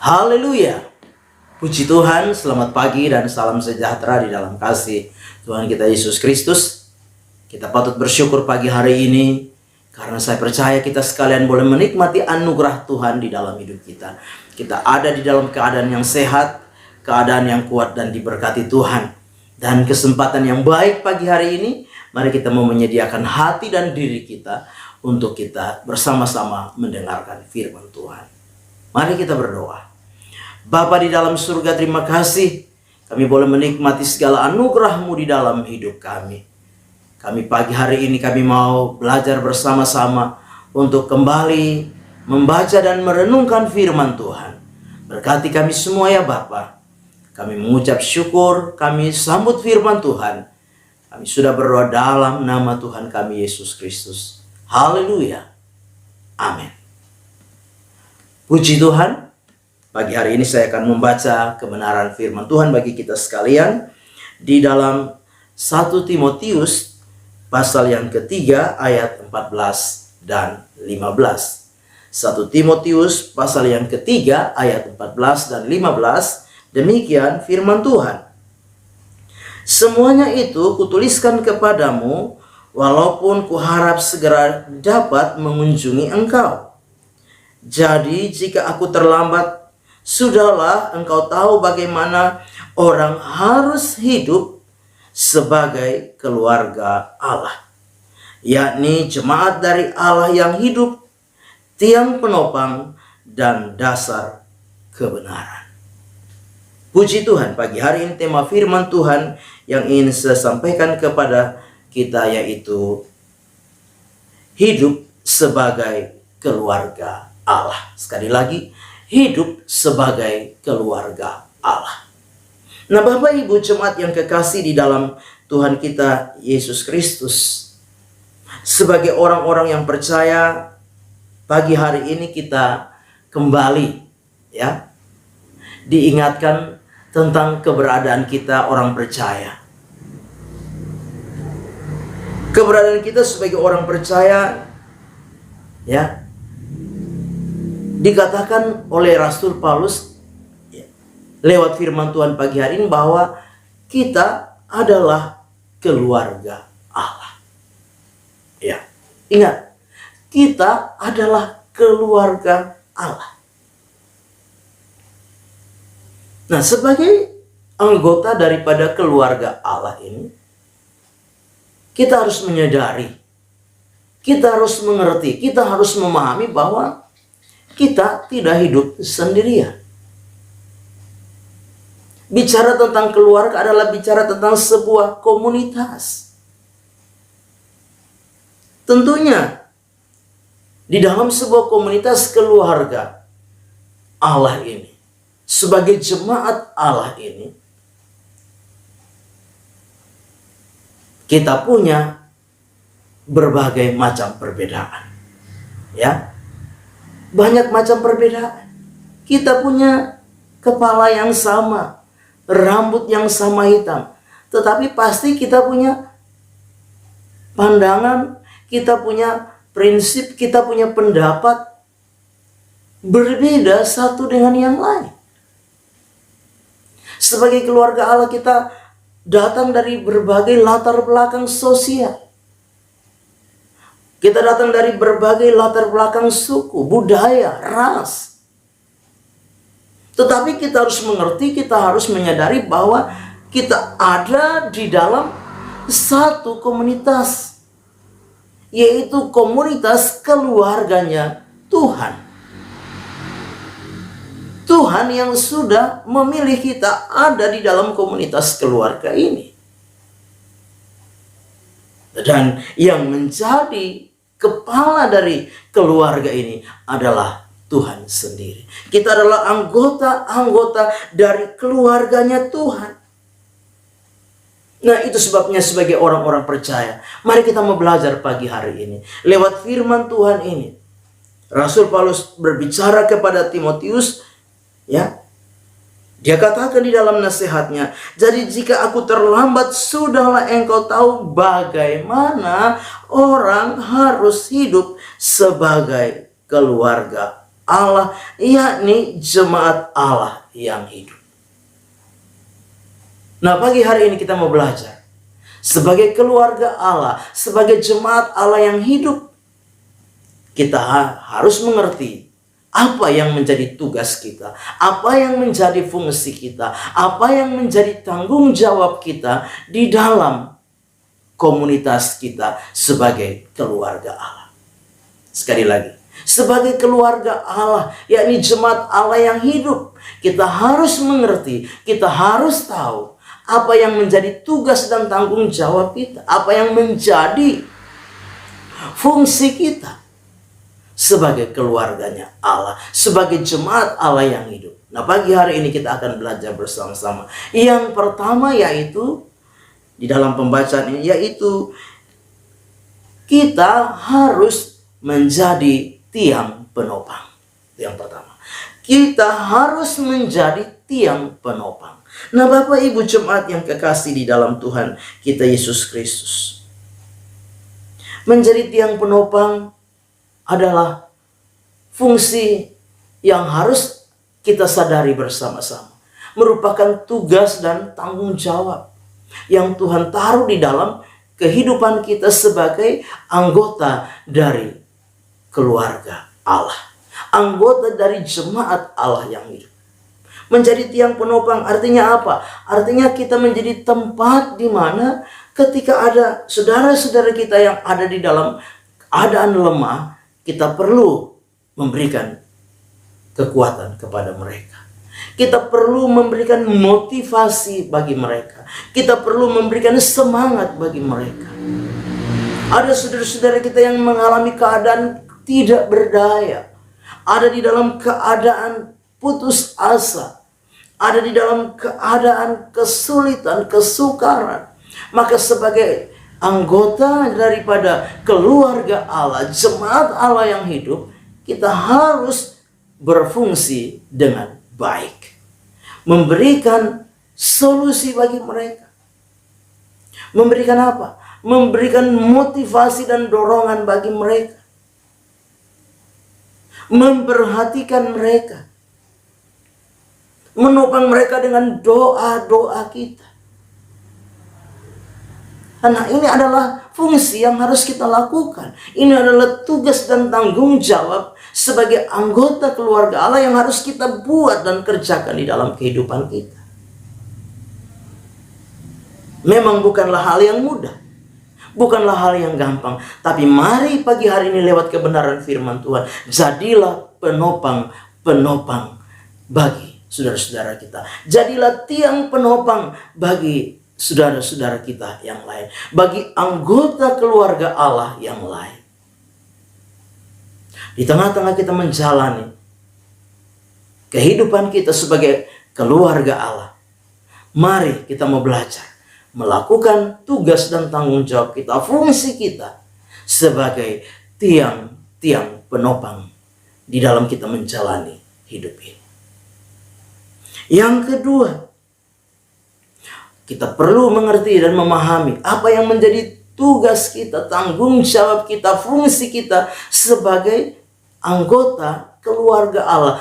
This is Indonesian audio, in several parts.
Haleluya. Puji Tuhan, selamat pagi dan salam sejahtera di dalam kasih Tuhan kita Yesus Kristus. Kita patut bersyukur pagi hari ini karena saya percaya kita sekalian boleh menikmati anugerah Tuhan di dalam hidup kita. Kita ada di dalam keadaan yang sehat, keadaan yang kuat dan diberkati Tuhan. Dan kesempatan yang baik pagi hari ini, mari kita mau menyediakan hati dan diri kita untuk kita bersama-sama mendengarkan firman Tuhan. Mari kita berdoa. Bapa di dalam surga, terima kasih kami boleh menikmati segala anugerah-Mu di dalam hidup kami. Kami pagi hari ini kami mau belajar bersama-sama untuk kembali membaca dan merenungkan firman Tuhan. Berkati kami semua ya Bapa. Kami mengucap syukur, kami sambut firman Tuhan. Kami sudah berdoa dalam nama Tuhan kami Yesus Kristus. Haleluya. Amin. Puji Tuhan. Pagi hari ini saya akan membaca kebenaran firman Tuhan bagi kita sekalian di dalam 1 Timotius pasal yang ketiga ayat 14 dan 15. 1 Timotius pasal yang ketiga ayat 14 dan 15, demikian firman Tuhan. Semuanya itu kutuliskan kepadamu, walaupun kuharap segera dapat mengunjungi engkau. Jadi jika aku terlambat, sudahlah engkau tahu bagaimana orang harus hidup sebagai keluarga Allah, yakni jemaat dari Allah yang hidup, tiang penopang dan dasar kebenaran. Puji Tuhan, pagi hari ini tema firman Tuhan yang ingin saya sampaikan kepada kita yaitu hidup sebagai keluarga Allah. Sekali lagi, hidup sebagai keluarga Allah. Nah, Bapak Ibu jemaat yang kekasih di dalam Tuhan kita Yesus Kristus, sebagai orang-orang yang percaya, pagi hari ini kita kembali ya diingatkan tentang keberadaan kita orang percaya. Keberadaan kita sebagai orang percaya ya dikatakan oleh Rasul Paulus lewat firman Tuhan pagi hari ini bahwa kita adalah keluarga Allah. Ya, ingat, kita adalah keluarga Allah. Nah, sebagai anggota daripada keluarga Allah ini, kita harus menyadari, kita harus mengerti, kita harus memahami bahwa kita tidak hidup sendirian. Bicara tentang keluarga adalah bicara tentang sebuah komunitas. Tentunya di dalam sebuah komunitas keluarga Allah ini, sebagai jemaat Allah ini, kita punya berbagai macam perbedaan. Ya. Banyak macam perbedaan. Kita punya kepala yang sama, rambut yang sama hitam, tetapi pasti kita punya pandangan, kita punya prinsip, kita punya pendapat berbeda satu dengan yang lain. Sebagai keluarga Allah, kita datang dari berbagai latar belakang sosial. Kita datang dari berbagai latar belakang suku, budaya, ras. Tetapi kita harus mengerti, kita harus menyadari bahwa kita ada di dalam satu komunitas, yaitu komunitas keluarganya Tuhan. Tuhan yang sudah memilih kita ada di dalam komunitas keluarga ini. Dan yang menjadi kepala dari keluarga ini adalah Tuhan sendiri. Kita adalah anggota-anggota dari keluarganya Tuhan. Nah, itu sebabnya sebagai orang-orang percaya, mari kita mau belajar pagi hari ini. Lewat firman Tuhan ini, Rasul Paulus berbicara kepada Timotius, ya. Dia katakan di dalam nasihatnya, jadi jika aku terlambat, sudahlah engkau tahu bagaimana orang harus hidup sebagai keluarga Allah, yakni jemaat Allah yang hidup. Nah, pagi hari ini kita mau belajar sebagai keluarga Allah, sebagai jemaat Allah yang hidup, kita harus mengerti apa yang menjadi tugas kita, apa yang menjadi fungsi kita, apa yang menjadi tanggung jawab kita di dalam komunitas kita sebagai keluarga Allah. Sekali lagi, sebagai keluarga Allah, yakni jemaat Allah yang hidup, kita harus mengerti, kita harus tahu apa yang menjadi tugas dan tanggung jawab kita, apa yang menjadi fungsi kita sebagai keluarganya Allah, sebagai jemaat Allah yang hidup. Nah, pagi hari ini kita akan belajar bersama-sama. Yang pertama yaitu di dalam pembacaan ini, yaitu kita harus menjadi tiang penopang. Yang pertama, kita harus menjadi tiang penopang. Nah, Bapak Ibu jemaat yang kekasih di dalam Tuhan kita Yesus Kristus, menjadi tiang penopang adalah fungsi yang harus kita sadari bersama-sama. Merupakan tugas dan tanggung jawab yang Tuhan taruh di dalam kehidupan kita sebagai anggota dari keluarga Allah, anggota dari jemaat Allah yang hidup. Menjadi tiang penopang artinya apa? Artinya kita menjadi tempat di mana ketika ada saudara-saudara kita yang ada di dalam keadaan lemah, kita perlu memberikan kekuatan kepada mereka. Kita perlu memberikan motivasi bagi mereka. Kita perlu memberikan semangat bagi mereka. Ada saudara-saudara kita yang mengalami keadaan tidak berdaya, ada di dalam keadaan putus asa, ada di dalam keadaan kesulitan, kesukaran. Maka sebagai anggota daripada keluarga Allah, jemaat Allah yang hidup, kita harus berfungsi dengan baik, memberikan solusi bagi mereka. Memberikan apa? Memberikan motivasi dan dorongan bagi mereka, memperhatikan mereka, menopang mereka dengan doa-doa kita. Nah, ini adalah fungsi yang harus kita lakukan. Ini adalah tugas dan tanggung jawab sebagai anggota keluarga Allah yang harus kita buat dan kerjakan di dalam kehidupan kita. Memang bukanlah hal yang mudah, bukanlah hal yang gampang. Tapi mari pagi hari ini lewat kebenaran firman Tuhan, jadilah penopang bagi saudara-saudara kita. Jadilah tiang penopang bagi saudara-saudara kita yang lain, bagi anggota keluarga Allah yang lain. Di tengah-tengah kita menjalani kehidupan kita sebagai keluarga Allah, mari kita mau belajar melakukan tugas dan tanggung jawab kita, fungsi kita sebagai tiang-tiang penopang di dalam kita menjalani hidup ini. Yang kedua, kita perlu mengerti dan memahami apa yang menjadi tugas kita, tanggung jawab kita, fungsi kita sebagai anggota keluarga Allah,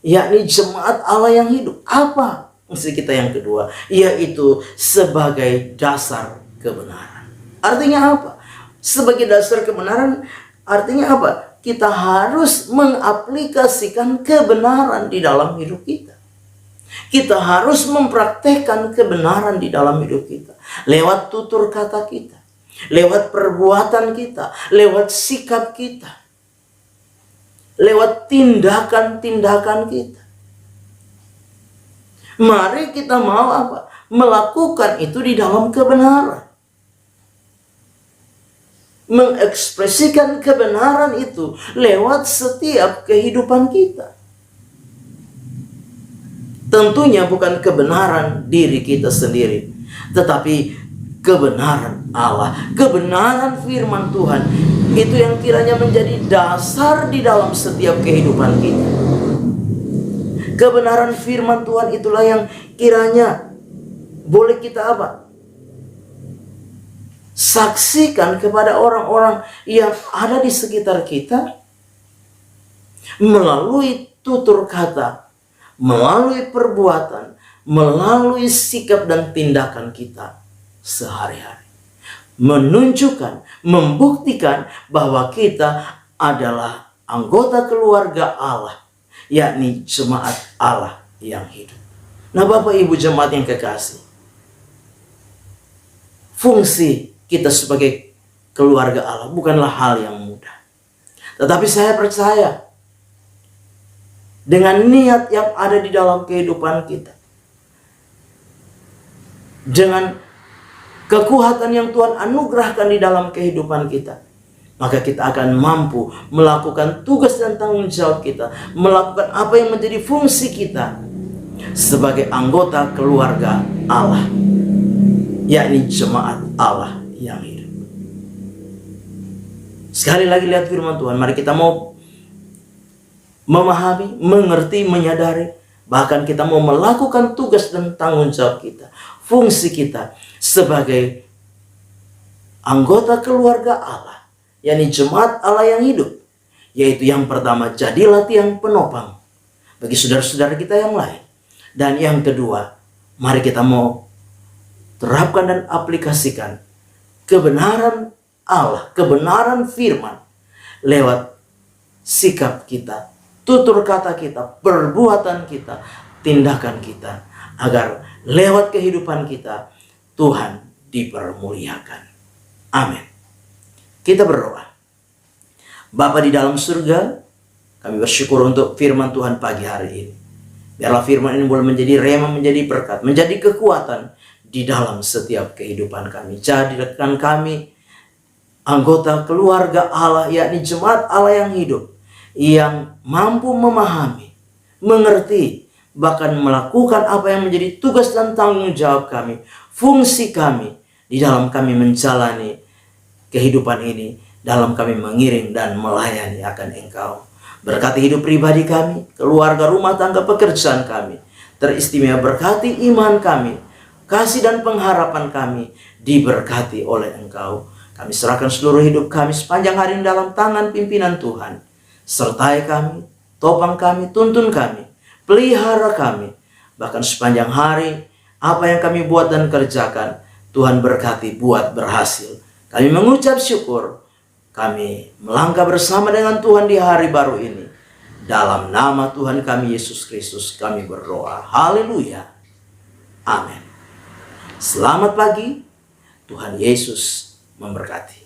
yakni jemaat Allah yang hidup. Apa fungsi kita yang kedua? Yaitu sebagai dasar kebenaran. Artinya apa? Sebagai dasar kebenaran artinya apa? Kita harus mengaplikasikan kebenaran di dalam hidup kita. Kita harus mempraktekkan kebenaran di dalam hidup kita. Lewat tutur kata kita, lewat perbuatan kita, lewat sikap kita, lewat tindakan-tindakan kita. Mari kita mau apa? Melakukan itu di dalam kebenaran. Mengekspresikan kebenaran itu lewat setiap kehidupan kita. Tentunya bukan kebenaran diri kita sendiri, tetapi kebenaran Allah, kebenaran firman Tuhan. Itu yang kiranya menjadi dasar di dalam setiap kehidupan kita. Kebenaran firman Tuhan itulah yang kiranya boleh kita apa? Saksikan kepada orang-orang yang ada di sekitar kita. melalui tutur kata, melalui perbuatan, melalui sikap dan tindakan kita sehari-hari. Menunjukkan, membuktikan bahwa kita adalah anggota keluarga Allah, yakni jemaat Allah yang hidup. Nah, Bapak Ibu jemaat yang kekasih, fungsi kita sebagai keluarga Allah bukanlah hal yang mudah. Tetapi saya percaya dengan niat yang ada di dalam kehidupan kita, dengan kekuatan yang Tuhan anugerahkan di dalam kehidupan kita, maka kita akan mampu melakukan tugas dan tanggung jawab kita, melakukan apa yang menjadi fungsi kita sebagai anggota keluarga Allah, yakni jemaat Allah yang hidup. Sekali lagi lihat firman Tuhan, mari kita mau memahami, mengerti, menyadari, bahkan kita mau melakukan tugas dan tanggung jawab kita, fungsi kita sebagai anggota keluarga Allah, yakni jemaat Allah yang hidup. Yaitu yang pertama, jadilah tiang penopang bagi saudara-saudara kita yang lain. Dan yang kedua, mari kita mau terapkan dan aplikasikan kebenaran Allah, kebenaran firman lewat sikap kita, tutur kata kita, perbuatan kita, tindakan kita, agar lewat kehidupan kita Tuhan dipermuliakan. Amin. Kita berdoa. Bapa di dalam surga, kami bersyukur untuk firman Tuhan pagi hari ini. Biarlah firman ini boleh menjadi rema, menjadi berkat, menjadi kekuatan di dalam setiap kehidupan kami. Jadikan kami anggota keluarga Allah, yakni jemaat Allah yang hidup, yang mampu memahami, mengerti, bahkan melakukan apa yang menjadi tugas dan tanggung jawab kami, fungsi kami di dalam kami menjalani kehidupan ini, dalam kami mengiring dan melayani akan Engkau. Berkati hidup pribadi kami, keluarga, rumah tangga, pekerjaan kami. Teristimewa berkati iman kami, kasih dan pengharapan kami diberkati oleh Engkau. Kami serahkan seluruh hidup kami sepanjang hari ini dalam tangan pimpinan Tuhan. Sertai kami, topang kami, tuntun kami, pelihara kami. Bahkan sepanjang hari, apa yang kami buat dan kerjakan, Tuhan berkati, buat berhasil. Kami mengucap syukur. Kami melangkah bersama dengan Tuhan di hari baru ini. Dalam nama Tuhan kami Yesus Kristus kami berdoa. Haleluya. Amin. Selamat pagi. Tuhan Yesus memberkati.